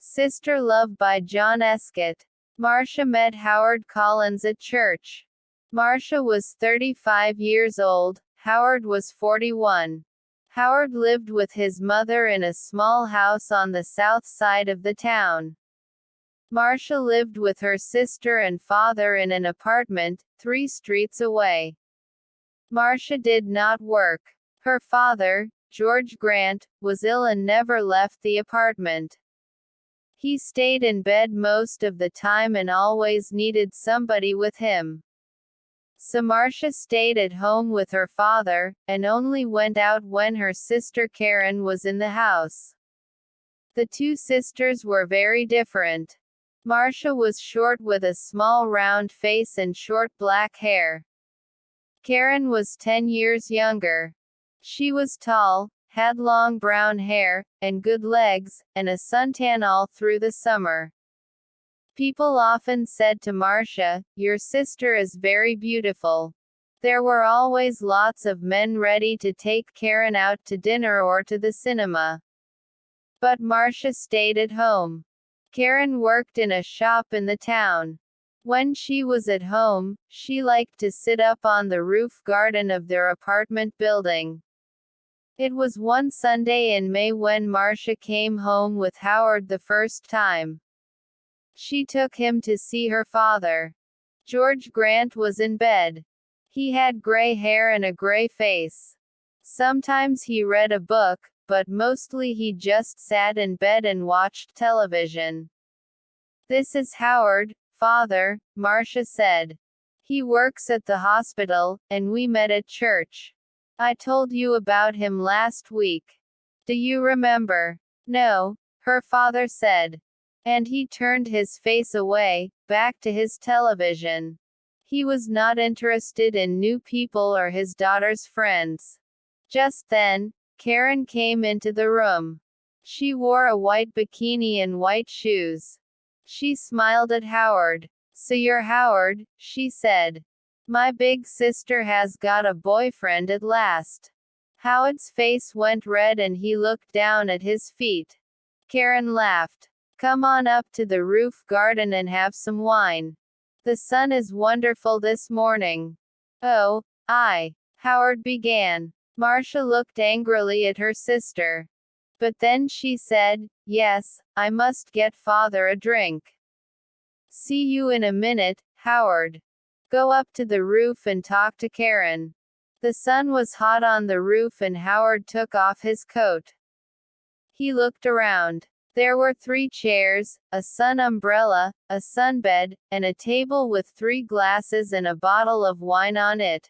Sister Love by John Escott. Marcia met Howard Collins at church. Marcia was 35 years old, Howard was 41. Howard lived with his mother in a small house on the south side of the town. Marcia lived with her sister and father in an apartment, 3 streets away. Marcia did not work. Her father, George Grant, was ill and never left the apartment. He stayed in bed most of the time and always needed somebody with him. So Marcia stayed at home with her father, and only went out when her sister Karen was in the house. The 2 sisters were very different. Marcia was short with a small round face and short black hair. Karen was 10 years younger. She was tall, had long brown hair, and good legs, and a suntan all through the summer. People often said to Marcia, "Your sister is very beautiful." There were always lots of men ready to take Karen out to dinner or to the cinema. But Marcia stayed at home. Karen worked in a shop in the town. When she was at home, she liked to sit up on the roof garden of their apartment building. It was one Sunday in May when Marcia came home with Howard the first time. She took him to see her father. George Grant was in bed. He had gray hair and a gray face. Sometimes he read a book, but mostly he just sat in bed and watched television. "This is Howard, Father," Marcia said. "He works at the hospital, and we met at church. I told you about him last week. Do you remember?" "No," her father said. And he turned his face away, back to his television. He was not interested in new people or his daughter's friends. Just then, Karen came into the room. She wore a white bikini and white shoes. She smiled at Howard. "So you're Howard," she said. "My big sister has got a boyfriend at last." Howard's face went red and he looked down at his feet. Karen laughed. "Come on up to the roof garden and have some wine. The sun is wonderful this morning." "Oh, Howard began. Marcia looked angrily at her sister. But then she said, "Yes, I must get father a drink." "See you in a minute, Howard. Go up to the roof and talk to Karen." The sun was hot on the roof and Howard took off his coat. He looked around. There were 3 chairs, a sun umbrella, a sunbed, and a table with 3 glasses and a bottle of wine on it.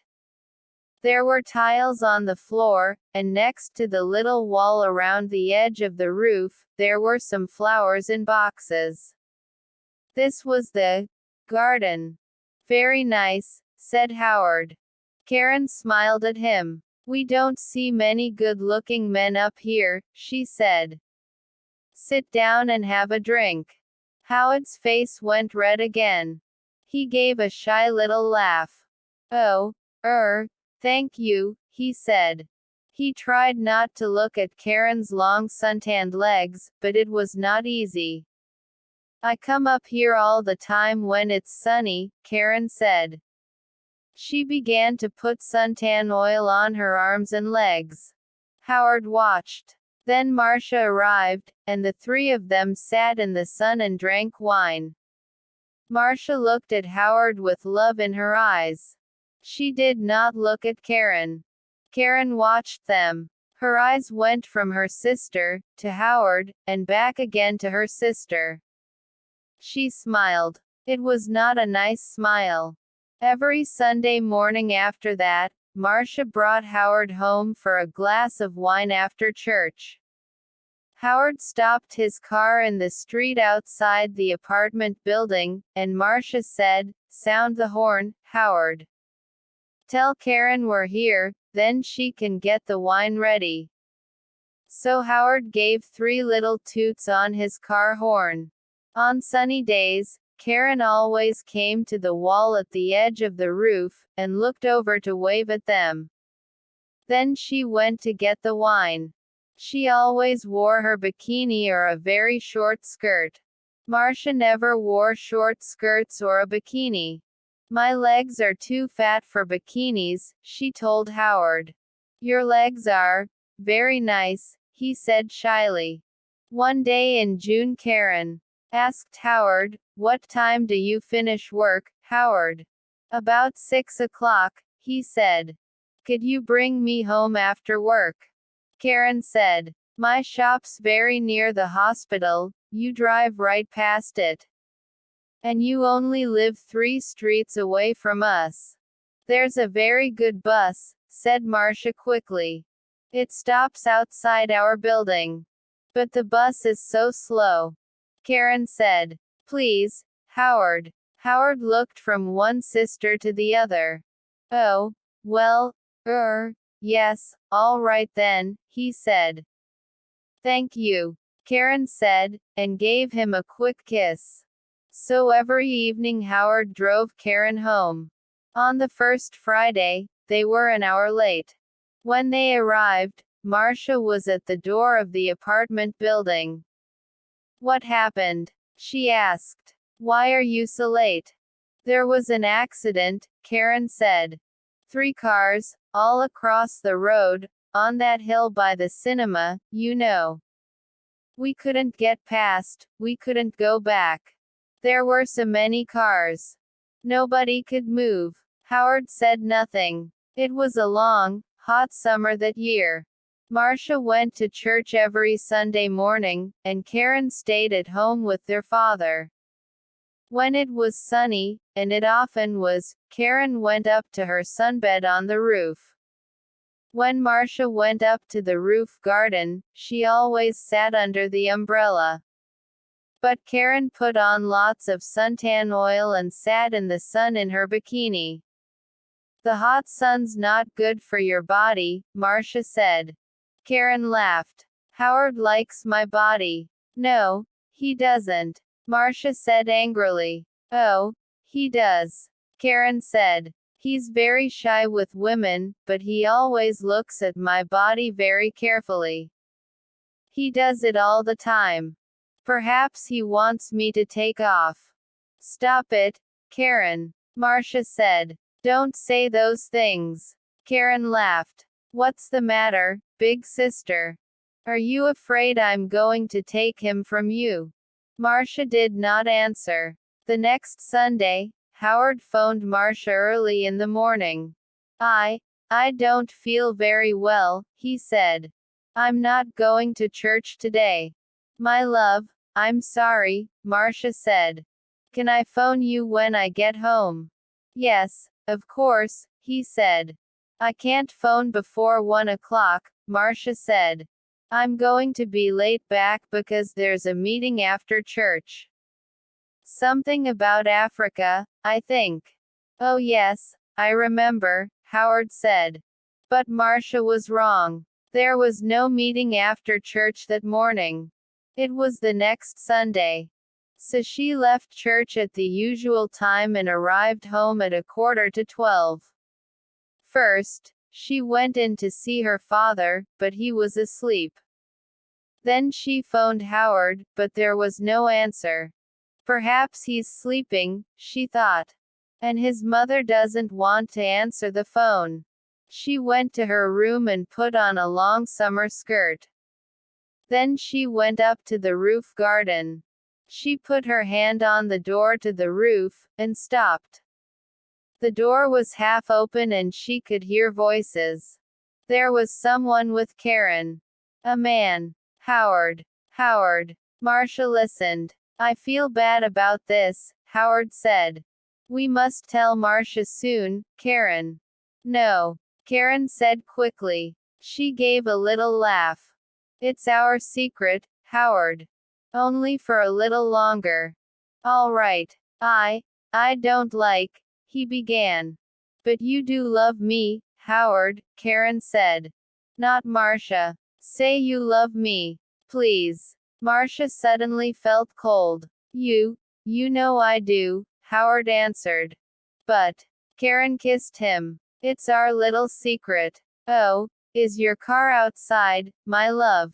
There were tiles on the floor, and next to the little wall around the edge of the roof, there were some flowers in boxes. This was the garden. "Very nice," said Howard. Karen smiled at him. "We don't see many good-looking men up here," she said. "Sit down and have a drink." Howard's face went red again. He gave a shy little laugh. "Oh, thank you," he said. He tried not to look at Karen's long suntanned legs, but it was not easy. "I come up here all the time when it's sunny," Karen said. She began to put suntan oil on her arms and legs. Howard watched. Then Marcia arrived, and the 3 of them sat in the sun and drank wine. Marcia looked at Howard with love in her eyes. She did not look at Karen. Karen watched them. Her eyes went from her sister, to Howard, and back again to her sister. She smiled. It was not a nice smile. Every Sunday morning after that, Marcia brought Howard home for a glass of wine after church. Howard stopped his car in the street outside the apartment building, and Marcia said, "Sound the horn, Howard. Tell Karen we're here, then she can get the wine ready." So Howard gave 3 little toots on his car horn. On sunny days, Karen always came to the wall at the edge of the roof, and looked over to wave at them. Then she went to get the wine. She always wore her bikini or a very short skirt. Marcia never wore short skirts or a bikini. My legs are too fat for bikinis, she told Howard. Your legs are very nice, he said shyly. One day in June, Karen asked Howard, "What time do you finish work, Howard?" "About 6 o'clock, he said. "Could you bring me home after work?" Karen said. "My shop's very near the hospital, you drive right past it. And you only live 3 streets away from us." "There's a very good bus," said Marcia quickly. "It stops outside our building. But the bus is so slow." Karen said. "Please, Howard." Howard looked from one sister to the other. "Oh, well, yes, all right then," he said. "Thank you," Karen said, and gave him a quick kiss. So every evening Howard drove Karen home. On the first Friday, they were an hour late. When they arrived, Marcia was at the door of the apartment building. "What happened?" she asked. "Why are you so late?" "There was an accident," Karen said. 3 cars, all across the road, on that hill by the cinema, you know. We couldn't get past, we couldn't go back. There were so many cars. Nobody could move." Howard said nothing. It was a long, hot summer that year. Marcia went to church every Sunday morning, and Karen stayed at home with their father. When it was sunny, and it often was, Karen went up to her sunbed on the roof. When Marcia went up to the roof garden, she always sat under the umbrella. But Karen put on lots of suntan oil and sat in the sun in her bikini. "The hot sun's not good for your body," Marcia said. Karen laughed. "Howard likes my body." "No, he doesn't," Marcia said angrily. "Oh, he does," Karen said. "He's very shy with women, but he always looks at my body very carefully. He does it all the time. Perhaps he wants me to take off." "Stop it, Karen," Marcia said. "Don't say those things." Karen laughed. "What's the matter, big sister? Are you afraid I'm going to take him from you?" Marcia did not answer. The next Sunday, Howard phoned Marcia early in the morning. I don't feel very well," he said. "I'm not going to church today." "My love, I'm sorry," Marcia said. "Can I phone you when I get home?" "Yes, of course," he said. "I can't phone before 1 o'clock," Marcia said. "I'm going to be late back because there's a meeting after church. Something about Africa, I think." "Oh yes, I remember," Howard said. But Marcia was wrong. There was no meeting after church that morning. It was the next Sunday. So she left church at the usual time and arrived home at 11:45. First, she went in to see her father, but he was asleep. Then she phoned Howard, but there was no answer. Perhaps he's sleeping, she thought. And his mother doesn't want to answer the phone. She went to her room and put on a long summer skirt. Then she went up to the roof garden. She put her hand on the door to the roof, and stopped. The door was half open and she could hear voices. There was someone with Karen. A man. "Howard. Howard." Marcia listened. "I feel bad about this," Howard said. "We must tell Marcia soon, Karen." "No," Karen said quickly. She gave a little laugh. "It's our secret, Howard. Only for a little longer." "All right. I don't like," he began. "But you do love me, Howard," Karen said. "Not Marcia. Say you love me. Please." Marcia suddenly felt cold. You know I do," Howard answered. "But." Karen kissed him. "It's our little secret." "Oh, Is your car outside, my love?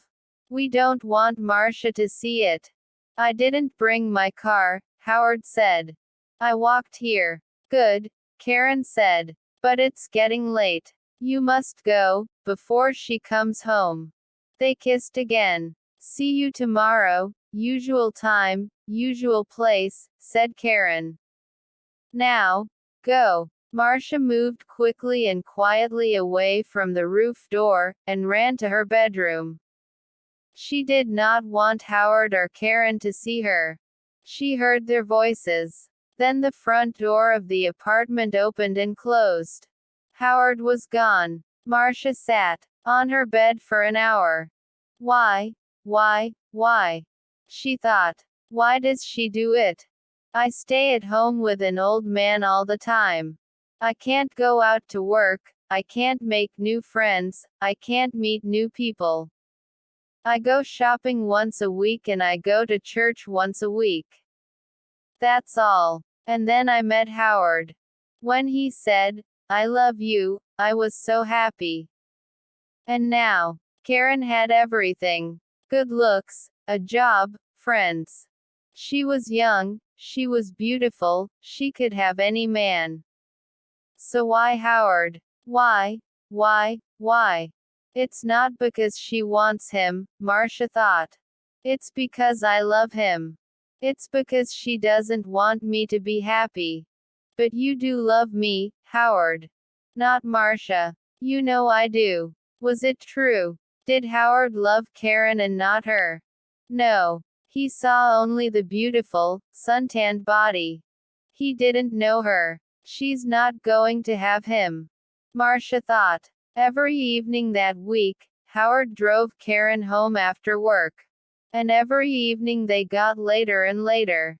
We don't want Marcia to see it. I didn't bring my car, Howard said. I walked here. Good, Karen said. But it's getting late. You must go, before she comes home. They kissed again. See you tomorrow, usual time, usual place, said Karen. Now, go. Marcia moved quickly and quietly away from the roof door, and ran to her bedroom. She did not want Howard or Karen to see her. She heard their voices. Then the front door of the apartment opened and closed. Howard was gone. Marcia sat on her bed for an hour. Why? She thought. Why does she do it? I stay at home with an old man all the time. I can't go out to work, I can't make new friends, I can't meet new people. I go shopping once a week and I go to church once a week. That's all. And then I met Howard. When he said, I love you, I was so happy. And now, Karen had everything. Good looks, a job, friends. She was young, she was beautiful, she could have any man. So why Howard? Why? It's not because she wants him, Marcia thought. It's because I love him. It's because she doesn't want me to be happy. But you do love me, Howard. Not Marcia. You know I do. Was it true? Did Howard love Karen and not her? No. He saw only the beautiful, suntanned body. He didn't know her. She's not going to have him. Marcia thought. Every evening that week, Howard drove Karen home after work. And every evening they got later and later.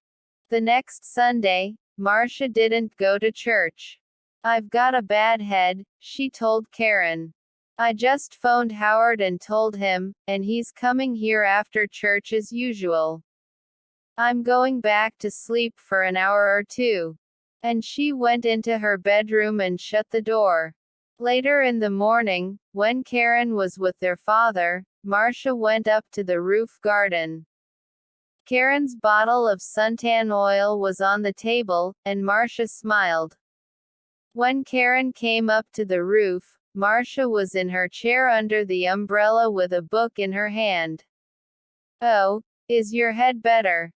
The next Sunday, Marcia didn't go to church. I've got a bad head, she told Karen. I just phoned Howard and told him, and he's coming here after church as usual. I'm going back to sleep for an hour or two. And she went into her bedroom and shut the door. Later in the morning, when Karen was with their father, Marcia went up to the roof garden. Karen's bottle of suntan oil was on the table, and Marcia smiled. When Karen came up to the roof, Marcia was in her chair under the umbrella with a book in her hand. Oh, is your head better?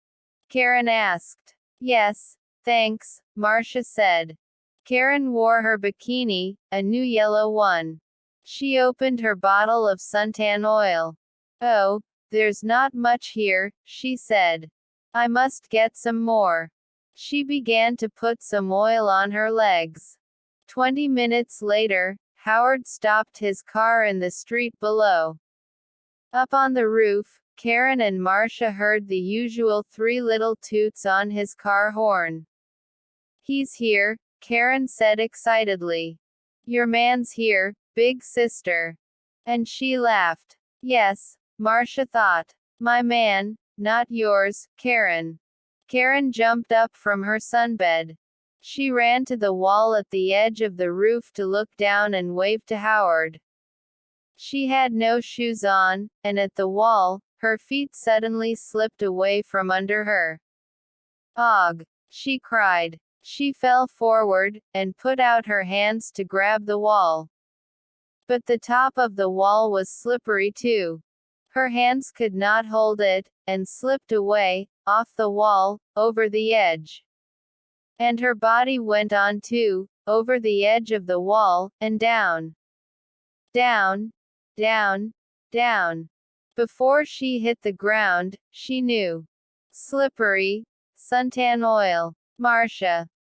Karen asked. Yes, thanks, Marcia said. Karen wore her bikini, a new yellow one. She opened her bottle of suntan oil. Oh, there's not much here, she said. I must get some more. She began to put some oil on her legs. 20 minutes later, Howard stopped his car in the street below. Up on the roof, Karen and Marcia heard the usual 3 little toots on his car horn. He's here, Karen said excitedly. Your man's here, big sister. And she laughed. Yes, Marcia thought. My man, not yours, Karen. Karen jumped up from her sunbed. She ran to the wall at the edge of the roof to look down and wave to Howard. She had no shoes on, and at the wall, her feet suddenly slipped away from under her. Og! She cried. She fell forward, and put out her hands to grab the wall. But the top of the wall was slippery too. Her hands could not hold it, and slipped away, off the wall, over the edge. And her body went on too, over the edge of the wall, and down. Down. Before she hit the ground, she knew. Slippery, suntan oil. Marcia.